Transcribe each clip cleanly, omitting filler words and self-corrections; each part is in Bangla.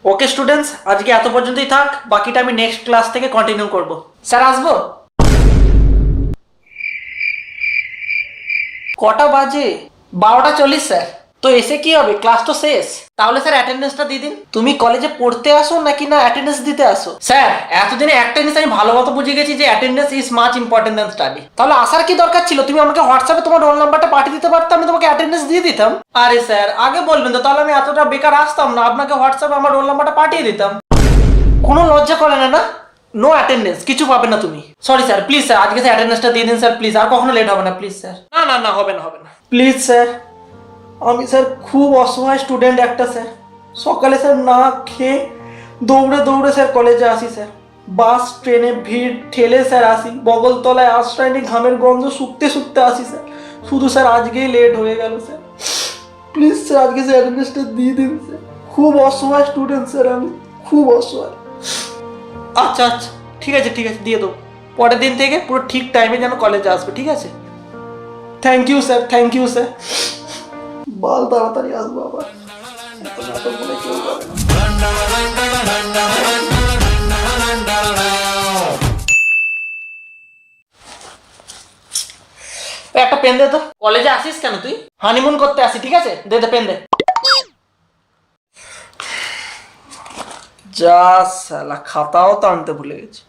ওকে স্টুডেন্টস, আজকে এত পর্যন্তই থাক, বাকিটা আমি নেক্সট ক্লাস থেকে কন্টিনিউ করব। স্যার আসবো? কটা বাজে? 12:40 স্যার। তো এসে কি হবে, ক্লাস তো শেষ। তাহলে স্যার অ্যাটেন্ডেন্সটা দিয়ে দিন। তুমি কলেজে পড়তে আসো নাকি না অ্যাটেন্ডেন্স দিতে আসো? স্যার এতদিনে একটা জিনিস আমি ভালো মতো বুঝে গেছি যে attendance is much important than study. তাহলে আসার কি দরকার ছিল? তুমি আমাকে হোয়াটসঅ্যাপে তোমার রোল নাম্বারটা পাঠিয়ে দিতে পারতাম, আমি তোমাকে অ্যাটেন্ডেন্স দিয়ে দিতাম। আরে স্যার আগে বলবেন তো, তাহলে আমি এতটা বেকার আসতাম না, আপনাকে হোয়াটসঅ্যাপে আমার রোল নাম্বারটা পাঠিয়ে দিতাম। কোনো লজ্জা করে না না? নো অ্যাটেন্ডেন্স, কিছু পাবে না তুমি। সরি স্যার, প্লিজ স্যার আজকে স্যার অ্যাটেন্ডেন্সটা দিয়ে দিন স্যার, প্লিজ। আর কখনো লেট হবে না প্লিজ স্যার। না না না, হবে না হবে না, প্লিজ স্যার। আমি স্যার খুব অসহায় স্টুডেন্ট একটা স্যার। সকালে স্যার না খেয়ে দৌড়ে দৌড়ে স্যার কলেজে আসি স্যার। বাস ট্রেনে ভিড় ঠেলে স্যার আসি, বগলতলায় আশ্রয় নিয়ে ঘামের গন্ধ শুকতে শুকতে আসি স্যার। শুধু স্যার আজকেই লেট হয়ে গেল স্যার। প্লিজ স্যার আজকে স্যার অ্যাটেন্ডেন্সটা দিয়ে দিন স্যার। খুব অসহায় স্টুডেন্ট স্যার আমি, খুব অসহায়। আচ্ছা আচ্ছা, ঠিক আছে ঠিক আছে, দিয়ে দেবো। পরের দিন থেকে পুরো ঠিক টাইমে যেন কলেজে আসবে, ঠিক আছে? Thank you sir, thank you sir. বল তাড়াতাড়ি আসবো আবার। একটা পেন দে তো। কলেজে আসিস কেন তুই? হানিমুন করতে আসি, ঠিক আছে? দে দে পেন দে। যা শালা, খাতাও তো আনতে ভুলে গেছি।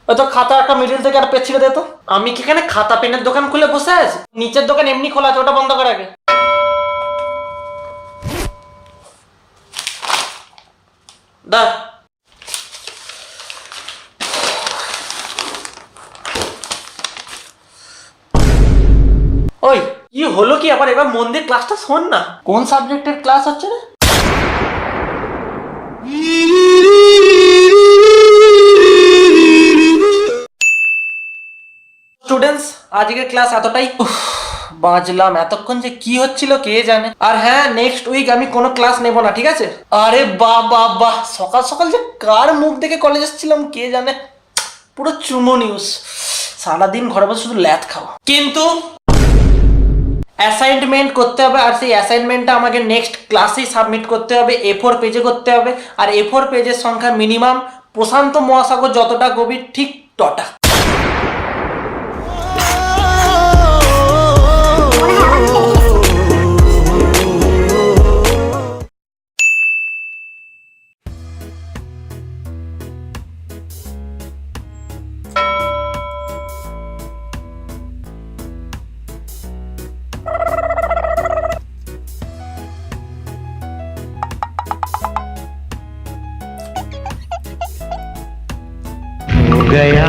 ওই তো খাতা একটা মিডিল থেকে একটা পেজ ছিঁড়ে দে তো। আমি কি এখানে খাতা পেনের দোকান খুলে বসে আছি? নিচের দোকান এমনি খোলা আছে, ওটা বন্ধ কর আগে। দা ওই কি হলো কি আবার? এবার মন দিয়ে ক্লাসটা শোন না। কোন সাবজেক্টের ক্লাস হচ্ছে রে? স্টুডেন্টস আজকের ক্লাস এতটাই। বাঁচলাম, এতক্ষণ যে কি হচ্ছিল কে জানে। আর হ্যাঁ, নেক্সট উইক আমি কোনো ক্লাস নেব না, ঠিক আছে? আরে বাহ বাহ বাহ, সকাল সকাল যে কার মুখ দেখে কলেজ এসেছিলাম কে জানে। পুরো চুমো নিউজ, সারাদিন ঘরে বসে শুধু ল্যাথ খাওয়া। কিন্তু অ্যাসাইনমেন্ট করতে হবে, আর সেই অ্যাসাইনমেন্টটা আমাকে নেক্সট ক্লাসেই সাবমিট করতে হবে। A4 পেজে করতে হবে, আর A4 পেজের সংখ্যা মিনিমাম প্রশান্ত মহাসাগর যতটা গভীর ঠিক তটা। गया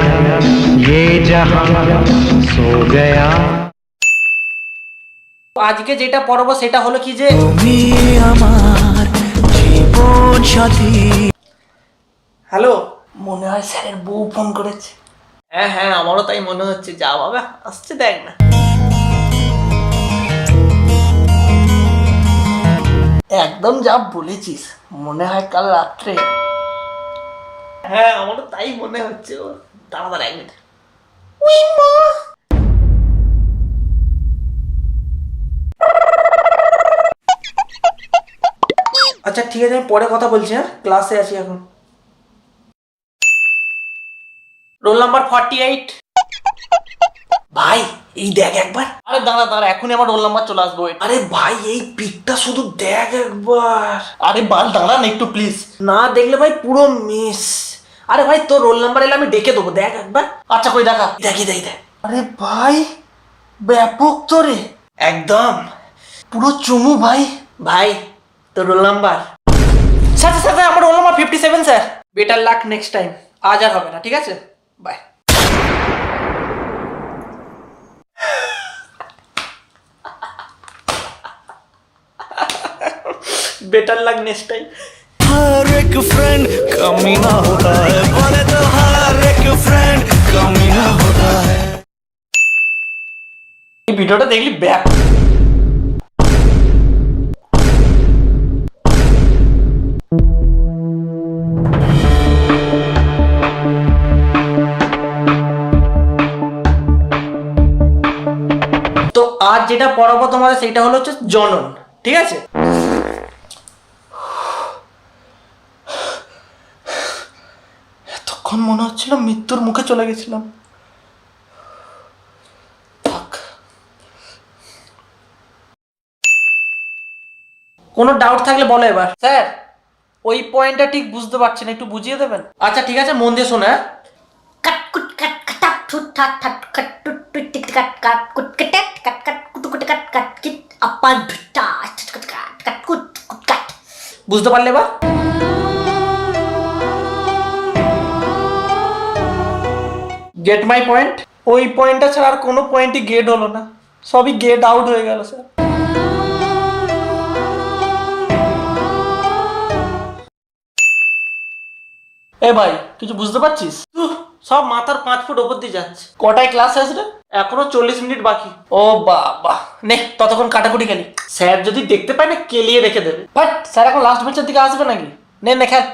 ये जहां सो गया। আজকে যেটা পড়বো সেটা হলো কি যে তুমি আমার জীবন সাথী। হ্যালো, মনে হয় স্যারের বউ ফোন করেছে। হ্যাঁ হ্যাঁ, আমারও তাই মনে হচ্ছে। যা বাবা আসছে, দেখ না। একদম যা বলেছিস, মনে হয় কাল রাত্রে। হ্যাঁ আমারও তাই মনে হচ্ছে। ও দাঁড়া দাঁড়া 1 মিনিট। আচ্ছা ঠিক আছে, আমি পরে কথা বলছি। হ্যাঁ ক্লাসে আছি এখন। Roll number 48। ভাই এই দেখ একবার। আরে দাঁড়া দাঁড়া, এখনই আমার রোল নাম্বার চলে আসবো। আরে ভাই এই পিকটা শুধু দেখ একবার। আরে বাল দাঁড়া না একটু প্লিজ। না দেখলে ভাই পুরো মিস। আরে ভাই তোর রোল নাম্বার এলে আমি ডেকে দেবো, দেখ একবার। আচ্ছা কই দেখা, দেখি দেখি দেখ। আরে ভাই ব্যাপক তো রে, একদম পুরো চুমু ভাই। ভাই তোর roll number? Sir sir sir, আমার roll number 57 sir. Better luck next time. আজ আর হবে না, ঠিক আছে? Bye. Better luck next time. हर एक फ्रेंड कमीना होता है, बोले तो हर एक फ्रेंड कमीना होता है। ये वीडियोটা দেখলি ব্যাক। তো আজ যেটা পড়াবো তোমাদের সেটা হলো হচ্ছে জনন, ঠিক আছে? তখন মনে হচ্ছিল মৃত্যুর মুখে চলে গেছিলাম। থাক, কোনো ডাউট থাকলে বলো এবার। স্যার ওই পয়েন্টটা ঠিক বুঝতে পারছি না, একটু বুঝিয়ে দেবেন? আচ্ছা ঠিক আছে, মন দিয়ে শোনো। হ্যাঁ, Cut cut cut cut up tut tat tat cut tut tut tit cut cut cut cut cut cut kutu kutu cut cut kit apa butta cut cut cut kut kut cut. বুঝতে পারলে এবার? Get my point? ওই পয়েন্টটা ছাড়া আর কোনো পয়েন্টই গেট হলো না, সবই গেট আউট হয়ে গেল স্যার। এ ভাই কিছু বুঝতে পারছিস? সব মাথার 5 ফুট ওপর দিয়ে যাচ্ছে। কটায় ক্লাস আসবে? এখনো 40 মিনিট বাকি। ও বাবা, নে ততক্ষণ কাটাকুটি খেলি। স্যার যদি দেখতে পায় না কেলিয়ে রেখে দেবে। বাট স্যার এখন লাস্ট বেঞ্চের দিকে আসবে নাকি? নে নে খেল।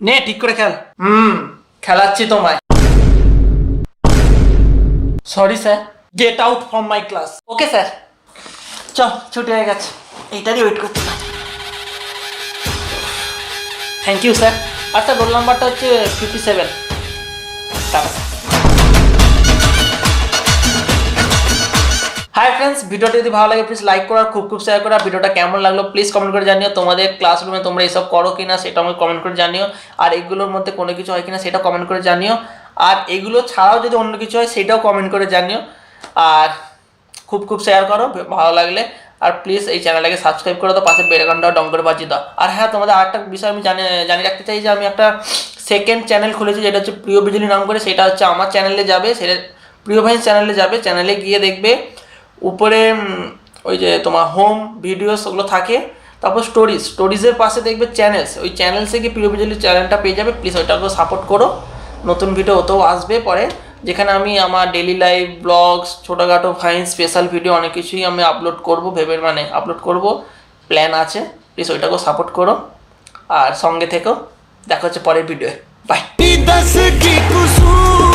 নে ঠিক করে খেল। খেলাচ্ছি তোমায়। Sorry sir, get out from my class. Okay sir, চল ছুটি হয়ে গেছে, এইটারই ওয়েট করছি। Thank you sir. আচ্ছা রোল নাম্বারটা হচ্ছে 57। হাই ফ্রেন্ডস, ভিডিওটা যদি ভালো লাগে প্লিজ লাইক করো আর খুব শেয়ার করো। আর ভিডিওটা কেমন লাগলো প্লিজ কমেন্ট করে জানিও। তোমাদের ক্লাসরুমে তোমরা এসব করো কিনা সেটা আমাকে কমেন্ট করে জানিও। আর এগুলোর মধ্যে কোনো কিছু হয় কিনা সেটা কমেন্ট করে জানিও। আর এগুলো ছাড়াও যদি অন্য কিছু হয় সেটাও কমেন্ট করে জানিও। আর খুব শেয়ার করো ভালো লাগলে। আর প্লিজ এই চ্যানেলটাকে সাবস্ক্রাইব করে দাও, পাশে বেল আইকনটাও ডং করে বাজিয়ে দাও। আর হ্যাঁ, তোমাদের আরেকটা বিষয় আমি জানিয়ে রাখতে চাই যে আমি একটা সেকেন্ড চ্যানেল খুলেছি, যেটা হচ্ছে প্রিয় বিজলি নাম করে। সেটা হচ্ছে আমার চ্যানেলে যাবে, সেটা প্রিয় ভাই চ্যানেলে যাবে। চ্যানেলে গিয়ে দেখবে উপরে ওই যে তোমার হোম ভিডিওস ওগুলো থাকে, তারপর স্টোরিজের পাশে দেখবে চ্যানেলস, ওই চ্যানেলসে গিয়ে প্রিয় বিজলি চ্যানেলটা পেয়ে যাবে। প্লিজ ওইটাকেও সাপোর্ট করো। নতুন ভিডিও ওতেও আসবে পরে, যেখানে আমি আমার ডেলি লাইফ ব্লগস, ছোটোখাটো ফাইন স্পেশাল ভিডিও অনেক কিছুই আমি আপলোড করবো, আপলোড করবো প্ল্যান আছে। প্লিজ ওইটাকেও সাপোর্ট করো আর সঙ্গে থেকেও। দেখা হচ্ছে পরের ভিডিওয়ে। বাই। 10 की कुसुम